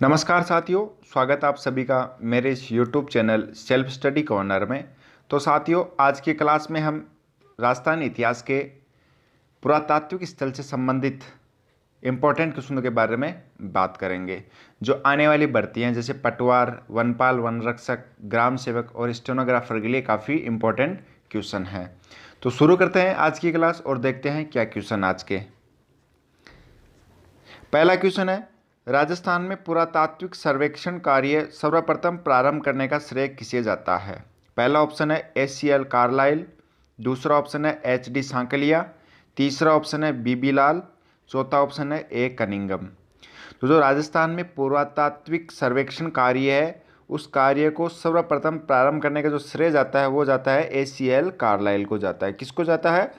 नमस्कार साथियों, स्वागत आप सभी का मेरे इस YouTube channel self study corner में। तो साथियों, आज की क्लास में हम राजस्थान इतिहास के पुरातात्विक स्थल से संबंधित इम्पोर्टेंट क्वेश्चनों के बारे में बात करेंगे। जो आने वाली भर्ती हैं जैसे पटवार, वनपाल, वन रक्षक, ग्राम सेवक और स्टेनोग्राफर के लिए काफ़ी इम्पोर्टेंट क्वेश्चन हैं। तो शुरू करते हैं आज की क्लास और देखते हैं क्या क्वेश्चन आज के। पहला क्वेश्चन है, राजस्थान में पुरातात्विक सर्वेक्षण कार्य सर्वप्रथम प्रारंभ करने का श्रेय किसे जाता है? पहला ऑप्शन है एच.सी.एल. कार्लाइल, दूसरा ऑप्शन है एच.डी. सांकलिया, तीसरा ऑप्शन है बी.बी. लाल, चौथा ऑप्शन है ए. कनिंगम। तो जो राजस्थान में पुरातात्विक सर्वेक्षण कार्य है उस कार्य को सर्वप्रथम प्रारंभ करने का जो श्रेय जाता है वो जाता है एच.सी.एल. कार्लाइल को जाता है। किसको जाता है?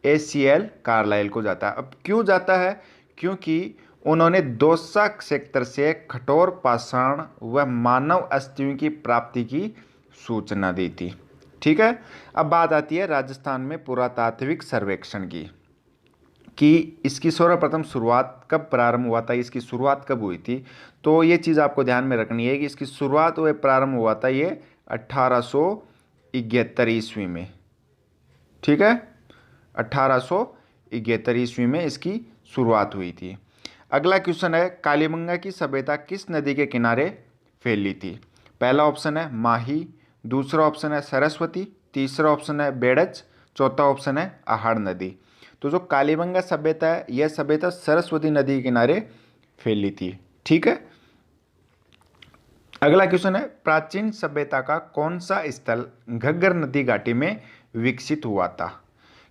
एच.सी.एल. कार्लाइल को जाता है। अब क्यों जाता है? क्योंकि उन्होंने दौसा सेक्टर से कठोर पाषाण व मानव अस्थियों की प्राप्ति की सूचना दी थी। ठीक है, अब बात आती है राजस्थान में पुरातात्विक सर्वेक्षण की कि इसकी सर्वप्रथम शुरुआत कब प्रारंभ हुआ था, इसकी शुरुआत कब हुई थी। तो ये चीज़ आपको ध्यान में रखनी है कि इसकी शुरुआत व प्रारंभ हुआ था ये 1871 ईस्वी में। ठीक है, 1871 ईस्वी में इसकी शुरुआत हुई थी। अगला क्वेश्चन है, कालीबंगा की सभ्यता किस नदी के किनारे फैली थी? पहला ऑप्शन है माही, दूसरा ऑप्शन है सरस्वती, तीसरा ऑप्शन है बेड़च, चौथा ऑप्शन है आहाड़ नदी। तो जो कालीबंगा सभ्यता है यह सभ्यता सरस्वती नदी के किनारे फैली थी। ठीक है, अगला क्वेश्चन है, प्राचीन सभ्यता का कौन सा स्थल घग्गर नदी घाटी में विकसित हुआ था?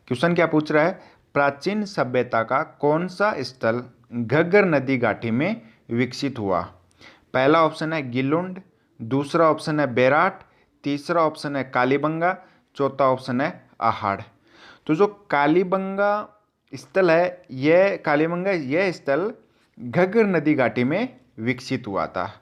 क्वेश्चन क्या पूछ रहा है? प्राचीन सभ्यता का कौन सा स्थल घग्गर नदी घाटी में विकसित हुआ? पहला ऑप्शन है गिलुंड, दूसरा ऑप्शन है बेराट, तीसरा ऑप्शन है कालीबंगा, चौथा ऑप्शन है आहाड़। तो जो कालीबंगा स्थल है यह स्थल घग्गर नदी घाटी में विकसित हुआ था।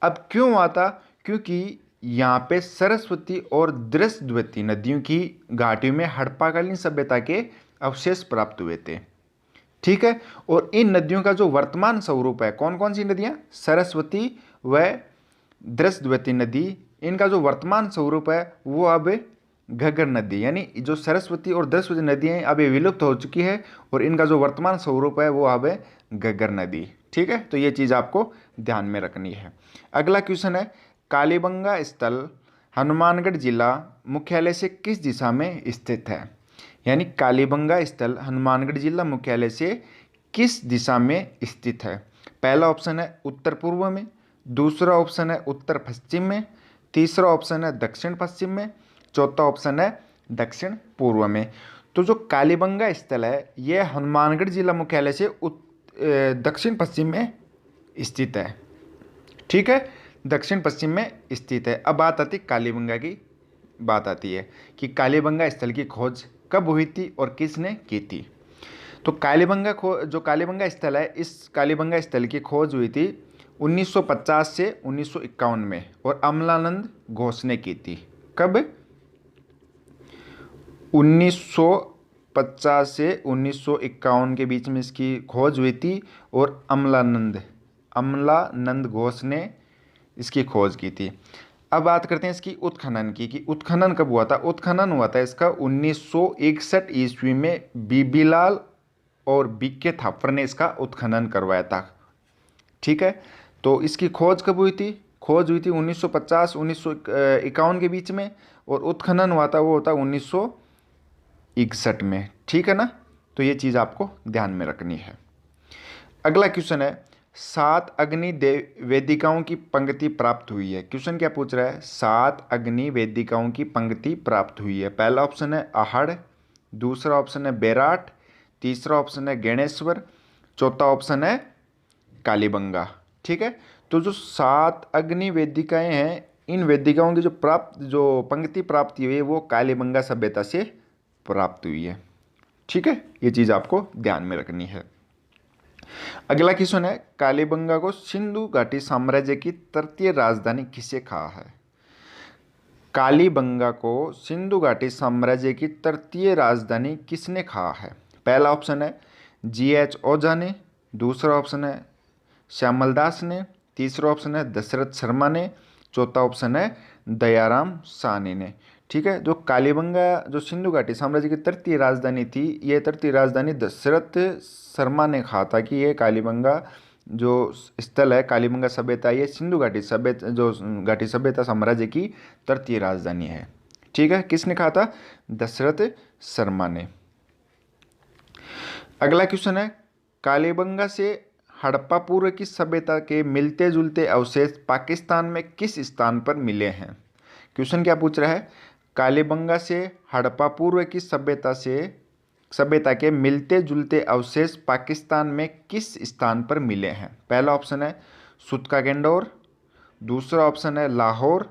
अब क्यों हुआ था? क्योंकि यहाँ पे सरस्वती और दृश्यवती नदियों की घाटियों में हड़प्पाकालीन सभ्यता के अवशेष प्राप्त हुए थे। ठीक है, और इन नदियों का जो वर्तमान स्वरूप है, कौन कौन सी नदियाँ? सरस्वती व दृश्यवती नदी, इनका जो वर्तमान स्वरूप है वो अब घग्गर नदी, यानी जो सरस्वती और दृश्यवती नदी हैं अब ये विलुप्त हो चुकी है और इनका जो वर्तमान स्वरूप है वो अब है घग्गर नदी। ठीक है, तो ये चीज़ आपको ध्यान में रखनी है। अगला क्वेश्चन है, कालीबंगा स्थल हनुमानगढ़ जिला मुख्यालय से किस दिशा में स्थित है? यानी कालीबंगा स्थल हनुमानगढ़ जिला मुख्यालय से किस दिशा में स्थित है? पहला ऑप्शन है उत्तर पूर्व में, दूसरा ऑप्शन है उत्तर पश्चिम में, तीसरा ऑप्शन है दक्षिण पश्चिम में, चौथा ऑप्शन है दक्षिण पूर्व में। तो जो कालीबंगा स्थल है यह हनुमानगढ़ जिला मुख्यालय से दक्षिण पश्चिम में स्थित है। ठीक है, दक्षिण पश्चिम में स्थित है। अब बात आती कालीबंगा की, बात आती है कि कालीबंगा स्थल की खोज कब हुई थी और किसने की थी। तो जो कालीबंगा स्थल है इस कालीबंगा स्थल की खोज हुई थी 1950 से 1951 में और अमलानंद घोष ने की थी। कब? 1950 से 1951 के बीच में इसकी खोज हुई थी और अमलानंद घोष ने इसकी खोज की थी। अब बात करते हैं इसकी उत्खनन की कि उत्खनन कब हुआ था। उत्खनन हुआ था इसका 1961 ईस्वी में बी.बी. लाल और बी.के. थापर ने इसका उत्खनन करवाया था। ठीक है, तो इसकी खोज कब हुई थी? खोज हुई थी 1950-1951 के बीच में और उत्खनन हुआ था वो होता 1961 में। ठीक है ना, तो ये चीज़ आपको ध्यान में रखनी है। अगला क्वेश्चन है, 7 अग्नि वेदिकाओं की पंक्ति प्राप्त हुई है। क्वेश्चन क्या पूछ रहा है? 7 अग्नि वेदिकाओं की पंक्ति प्राप्त हुई है। पहला ऑप्शन है आहाड़, दूसरा ऑप्शन है बेराट, तीसरा ऑप्शन है गणेश्वर, चौथा ऑप्शन है कालीबंगा। ठीक है, तो जो 7 अग्नि वेदिकाएं हैं इन वेदिकाओं की जो पंक्ति प्राप्त हुई है वो कालीबंगा सभ्यता से प्राप्त हुई है। ठीक है, ये चीज़ आपको ध्यान में रखनी है। अगला क्वेश्चन है, कालीबंगा को सिंधु घाटी साम्राज्य की तृतीय राजधानी किसे कहा है? कालीबंगा को सिंधु घाटी साम्राज्य की तृतीय राजधानी किसने कहा है? पहला ऑप्शन है जी.एच. ओझा ने, दूसरा ऑप्शन है श्यामल दास ने, तीसरा ऑप्शन है दशरथ शर्मा ने, चौथा ऑप्शन है दयाराम साहनी ने। ठीक है, जो कालीबंगा जो सिंधु घाटी साम्राज्य की तृतीय राजधानी थी, ये तृतीय राजधानी दशरथ शर्मा ने कहा था कि ये कालीबंगा जो स्थल है, कालीबंगा सभ्यता, ये सिंधु घाटी सभ्यता जो घाटी सभ्यता साम्राज्य की तृतीय राजधानी है। ठीक है, किसने कहा था? दशरथ शर्मा ने। अगला क्वेश्चन है, कालीबंगा से हड़प्पा पूर्व की सभ्यता के मिलते जुलते अवशेष पाकिस्तान में किस स्थान पर मिले हैं? क्वेश्चन क्या पूछ रहा है? कालीबंगा से हड़प्पा पूर्व की सभ्यता के मिलते जुलते अवशेष पाकिस्तान में किस स्थान पर मिले हैं? पहला ऑप्शन है सूतका गेंडोर, दूसरा ऑप्शन है लाहौर,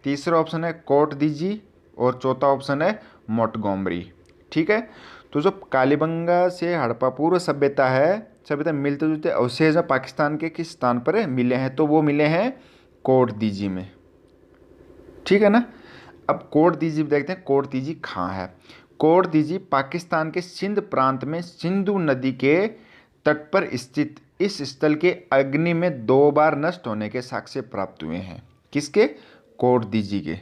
तीसरा ऑप्शन है कोट दीजी और चौथा ऑप्शन है मोंटगोमरी। ठीक है, तो जो कालीबंगा से हड़प्पा पूर्व सभ्यता मिलते जुलते अवशेष पाकिस्तान के किस स्थान पर मिले हैं? तो वो मिले हैं कोट दीजी में। ठीक है ना। अब कोट दीजी देखते हैं, कोट दीजी कहाँ है? कोट दीजी पाकिस्तान के सिंध प्रांत में सिंधु नदी के तट पर स्थित इस स्थल के अग्नि में 2 बार नष्ट होने के साक्ष्य प्राप्त हुए हैं। किसके? कोट दीजी के।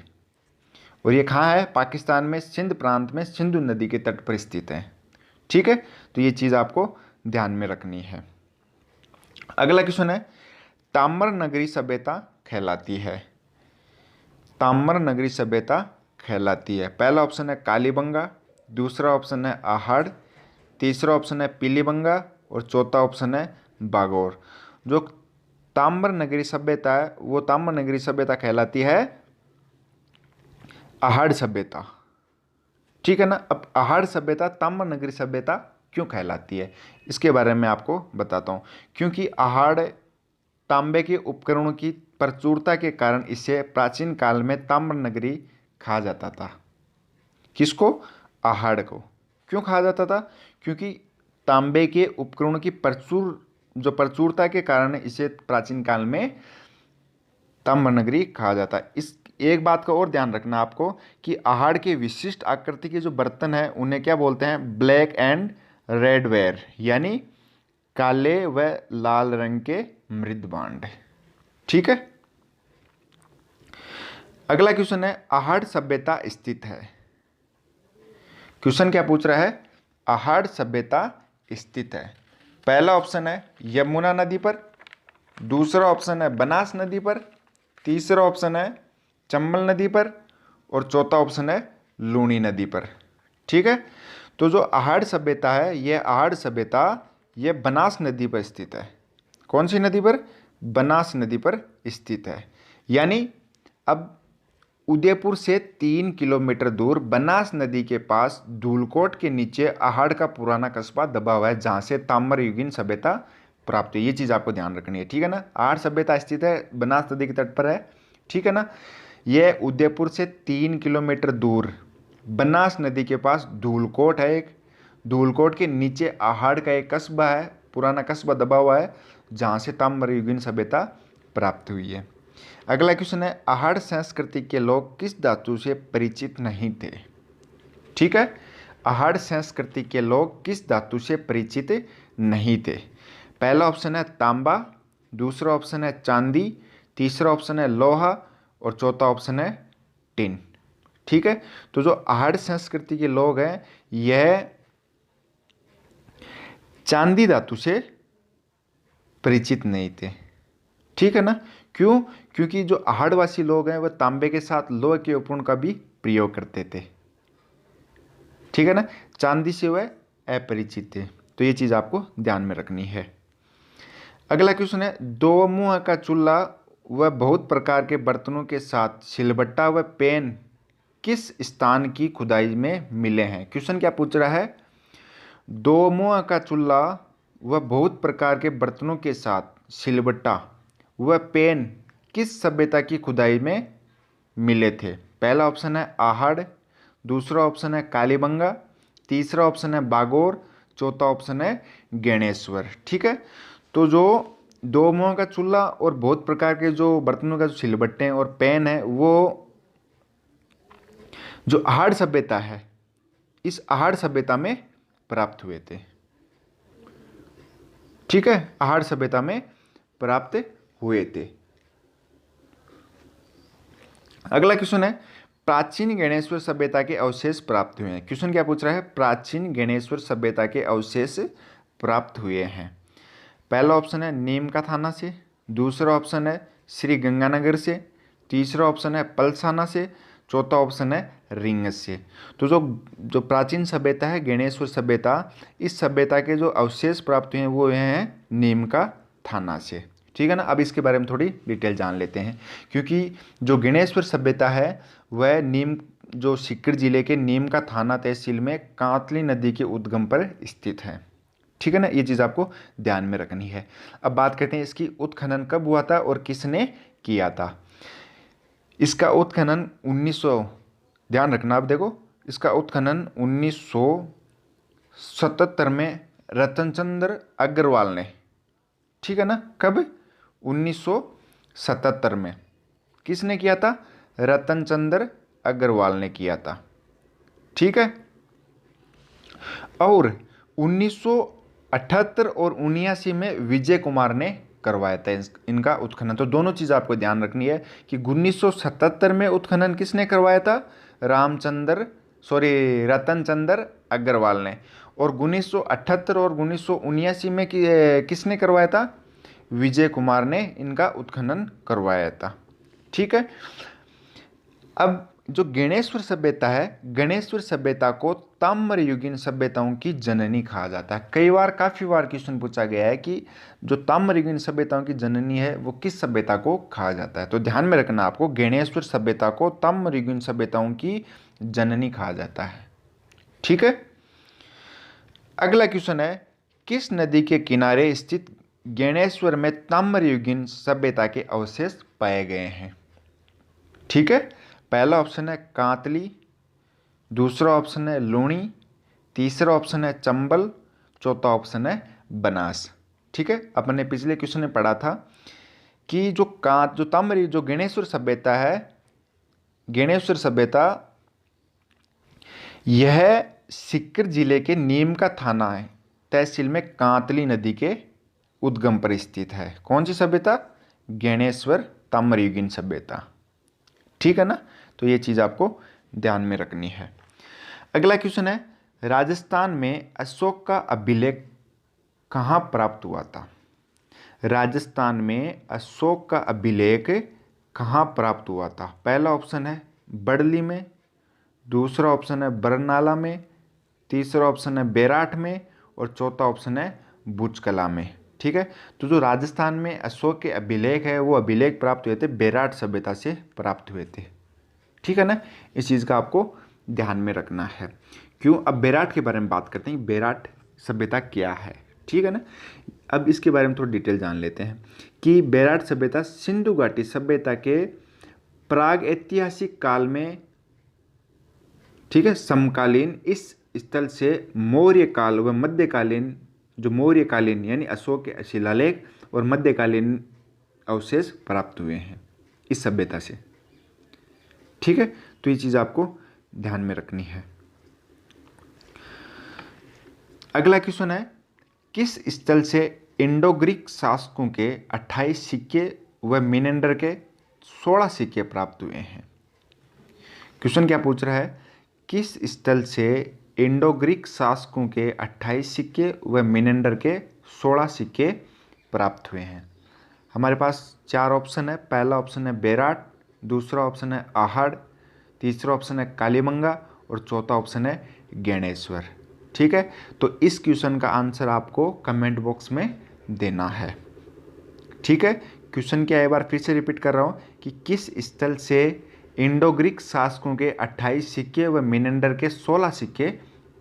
और ये कहाँ है? पाकिस्तान में सिंध प्रांत में सिंधु नदी के तट पर स्थित है। ठीक है, तो ये चीज़ आपको ध्यान में रखनी है। अगला क्वेश्चन है, ताम्र नगरी सभ्यता कहलाती है। ताम्र नगरी सभ्यता कहलाती है। पहला ऑप्शन है कालीबंगा, दूसरा ऑप्शन है आहड़, तीसरा ऑप्शन है पीलीबंगा और चौथा ऑप्शन है बागोर। जो ताम्र नगरी सभ्यता है वो ताम्र नगरी सभ्यता कहलाती है आहड़ सभ्यता। ठीक है ना। अब आहड़ सभ्यता ताम्र नगरी सभ्यता क्यों कहलाती है, इसके बारे में आपको बताता हूँ। क्योंकि आहड़ तांबे के उपकरणों की प्रचुरता के कारण इसे प्राचीन काल में ताम्र नगरी कहा जाता था। किसको? आहड़ को। क्यों कहा जाता था? क्योंकि तांबे के उपकरणों की प्रचुरता के कारण इसे प्राचीन काल में ताम्र नगरी कहा जाता है। इस एक बात का और ध्यान रखना आपको कि आहड़ के विशिष्ट आकृति के जो बर्तन हैं उन्हें क्या बोलते हैं? ब्लैक एंड रेड वेयर, यानी काले व लाल रंग के मृद भांड। ठीक है। अगला क्वेश्चन है, आहड़ सभ्यता स्थित है। क्वेश्चन क्या पूछ रहा है? आहड़ सभ्यता स्थित है। पहला ऑप्शन है यमुना नदी पर, दूसरा ऑप्शन है बनास नदी पर, तीसरा ऑप्शन है चंबल नदी पर और चौथा ऑप्शन है लूनी नदी पर। ठीक है, तो जो आहड़ सभ्यता है यह बनास नदी पर स्थित है। कौन सी नदी पर? बनास नदी पर स्थित है। यानी अब उदयपुर से 3 किलोमीटर दूर बनास नदी के पास धूलकोट के नीचे आहड़ का पुराना कस्बा दबा हुआ है, जहां से ताम्रयुगीन सभ्यता प्राप्त हुई। ये चीज़ आपको ध्यान रखनी है। ठीक है ना। आहड़ सभ्यता स्थित है, बनास नदी के तट पर है। ठीक है ना। यह उदयपुर से 3 किलोमीटर दूर बनास नदी के पास धूलकोट है, एक धूलकोट के नीचे आहड़ का एक कस्बा है, पुराना कस्बा दबा हुआ है, जहाँ से ताम्रयुगीन सभ्यता प्राप्त हुई है। अगला क्वेश्चन है, आहड़ संस्कृति के लोग किस धातु से परिचित नहीं थे? ठीक है, आहड़ संस्कृति के लोग किस धातु से परिचित नहीं थे? पहला ऑप्शन है तांबा, दूसरा ऑप्शन है चांदी, तीसरा ऑप्शन है लोहा और चौथा ऑप्शन है टिन। ठीक है, तो जो आहड़ संस्कृति के लोग हैं यह चांदी धातु से परिचित नहीं थे। ठीक है ना। क्यों? क्योंकि जो आहड़वासी लोग हैं वह तांबे के साथ लोहे के उपकरण का भी प्रयोग करते थे। ठीक है ना। चांदी से वह अपरिचित थे। तो ये चीज आपको ध्यान में रखनी है। अगला क्वेश्चन है, दो मुंह का चूल्हा व बहुत प्रकार के बर्तनों के साथ सिलबट्टा व पेन किस स्थान की खुदाई में मिले हैं? क्वेश्चन क्या पूछ रहा है? दो मुंह का चूल्हा व बहुत प्रकार के बर्तनों के साथ सिलबट्टा व पेन किस सभ्यता की खुदाई में मिले थे? पहला ऑप्शन है आहड़, दूसरा ऑप्शन है कालीबंगा, तीसरा ऑप्शन है बागोर, चौथा ऑप्शन है गणेश्वर। ठीक है, तो जो दो मुंह का चूल्हा और बहुत प्रकार के जो बर्तनों का जो सिलबट्टे हैं और पेन है वो जो आहड़ सभ्यता है इस आहड़ सभ्यता में प्राप्त हुए थे। ठीक है, आहड़ सभ्यता में प्राप्त हुए थे। अगला क्वेश्चन है, प्राचीन गणेश्वर सभ्यता के अवशेष प्राप्त हुए हैं। क्वेश्चन क्या पूछ रहा है, प्राचीन गणेश्वर सभ्यता के अवशेष प्राप्त हुए हैं। पहला ऑप्शन है नीम का थाना से, दूसरा ऑप्शन है श्री गंगानगर से, तीसरा ऑप्शन है पलसाना से, चौथा ऑप्शन है रिंगस से। तो जो प्राचीन सभ्यता है गणेश्वर सभ्यता, इस सभ्यता के जो अवशेष प्राप्त हुए हैं वो हैं नीम का थाना से। ठीक है ना। अब इसके बारे में थोड़ी डिटेल जान लेते हैं, क्योंकि जो गणेश्वर सभ्यता है वह नीम जो सीकर जिले के नीम का थाना तहसील में कांतली नदी के उद्गम पर स्थित है। ठीक है ना, ये चीज़ आपको ध्यान में रखनी है। अब बात करते हैं इसकी उत्खनन कब हुआ था और किसने किया था। इसका उत्खनन 1900, ध्यान रखना, आप देखो इसका उत्खनन 1977 में रतनचंद्र अग्रवाल ने, ठीक है ना, कब 1977 में किसने किया था, रतनचंद्र अग्रवाल ने किया था। ठीक है। और 1978 और 79 में विजय कुमार ने करवाया था इनका उत्खनन। तो दोनों चीज़ आपको ध्यान रखनी है कि 1977 में उत्खनन किसने करवाया था, रतनचंद्र अग्रवाल ने, और 1978 और 1979 में किसने करवाया था, विजय कुमार ने इनका उत्खनन करवाया था। ठीक है। अब जो गणेश्वर सभ्यता है, गणेश्वर सभ्यता को ताम्रयुगीन सभ्यताओं की जननी कहा जाता है। कई बार, काफ़ी बार क्वेश्चन पूछा गया है कि जो ताम्रयुगीन सभ्यताओं की जननी है वो किस सभ्यता को कहा जाता है। तो ध्यान में रखना आपको, गणेश्वर सभ्यता को ताम्रयुगीन सभ्यताओं की जननी कहा जाता है। ठीक है। अगला क्वेश्चन है, किस नदी के किनारे स्थित गणेश्वर में ताम्रयुगीन सभ्यता के अवशेष पाए गए हैं। ठीक है। पहला ऑप्शन है कांतली, दूसरा ऑप्शन है लूणी, तीसरा ऑप्शन है चंबल, चौथा ऑप्शन है बनास। ठीक है। अपने पिछले क्वेश्चन में पढ़ा था कि जो गणेश्वर सभ्यता है, गणेश्वर सभ्यता यह सीकर जिले के नीम का थाना है तहसील में कांतली नदी के उद्गम पर स्थित है। कौन सी सभ्यता, गणेश्वर ताम्रयुगीन सभ्यता। ठीक है ना। तो ये चीज़ आपको ध्यान में रखनी है। अगला क्वेश्चन है, राजस्थान में अशोक का अभिलेख कहाँ प्राप्त हुआ था। राजस्थान में अशोक का अभिलेख कहाँ प्राप्त हुआ था। पहला ऑप्शन है बड़ली में, दूसरा ऑप्शन है बरनाला में, तीसरा ऑप्शन है बेराठ में, और चौथा ऑप्शन है बुचकला में। ठीक है। तो जो राजस्थान में अशोक के अभिलेख है वो अभिलेख प्राप्त हुए थे बेराठ सभ्यता से प्राप्त हुए थे। ठीक है ना। इस चीज़ का आपको ध्यान में रखना है। क्यों, अब बेराठ के बारे में बात करते हैं, बेराठ सभ्यता क्या है। ठीक है ना। अब इसके बारे में थोड़ी डिटेल जान लेते हैं कि बेराठ सभ्यता सिंधु घाटी सभ्यता के प्राग ऐतिहासिक काल में, ठीक है, समकालीन इस स्थल से मौर्य काल व मध्यकालीन, जो मौर्यकालीन यानी अशोक के शिलालेख और मध्यकालीन अवशेष प्राप्त हुए हैं इस सभ्यता से। ठीक है। तो ये चीज़ आपको ध्यान में रखनी है। अगला क्वेश्चन है, किस स्थल से इंडो ग्रीक शासकों के 28 सिक्के व मिनेंडर के 16 सिक्के प्राप्त हुए हैं। क्वेश्चन क्या पूछ रहा है, किस स्थल से इंडो ग्रीक शासकों के 28 सिक्के व मिनेंडर के 16 सिक्के प्राप्त हुए हैं। हमारे पास 4 ऑप्शन है। पहला ऑप्शन है बेराठ, दूसरा ऑप्शन है आहड़, तीसरा ऑप्शन है कालीबंगा, और चौथा ऑप्शन है गणेश्वर। ठीक है। तो इस क्वेश्चन का आंसर आपको कमेंट बॉक्स में देना है। ठीक है। क्वेश्चन क्या, एक बार फिर से रिपीट कर रहा हूँ कि किस स्थल से इंडो ग्रीक शासकों के 28 सिक्के व मिनेंडर के 16 सिक्के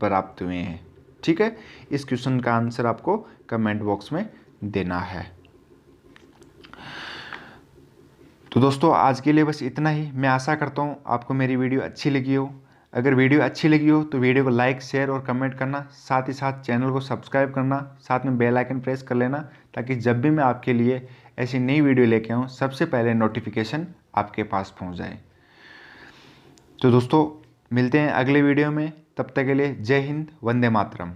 प्राप्त हुए हैं। ठीक है। इस क्वेश्चन का आंसर आपको कमेंट बॉक्स में देना है। तो दोस्तों आज के लिए बस इतना ही। मैं आशा करता हूँ आपको मेरी वीडियो अच्छी लगी हो। अगर वीडियो अच्छी लगी हो तो वीडियो को लाइक, शेयर और कमेंट करना, साथ ही साथ चैनल को सब्सक्राइब करना, साथ में बेल आइकन प्रेस कर लेना, ताकि जब भी मैं आपके लिए ऐसी नई वीडियो लेके आऊँ सबसे पहले नोटिफिकेशन आपके पास पहुँच जाए। तो दोस्तों मिलते हैं अगले वीडियो में, तब तक के लिए जय हिंद, वंदे मातरम।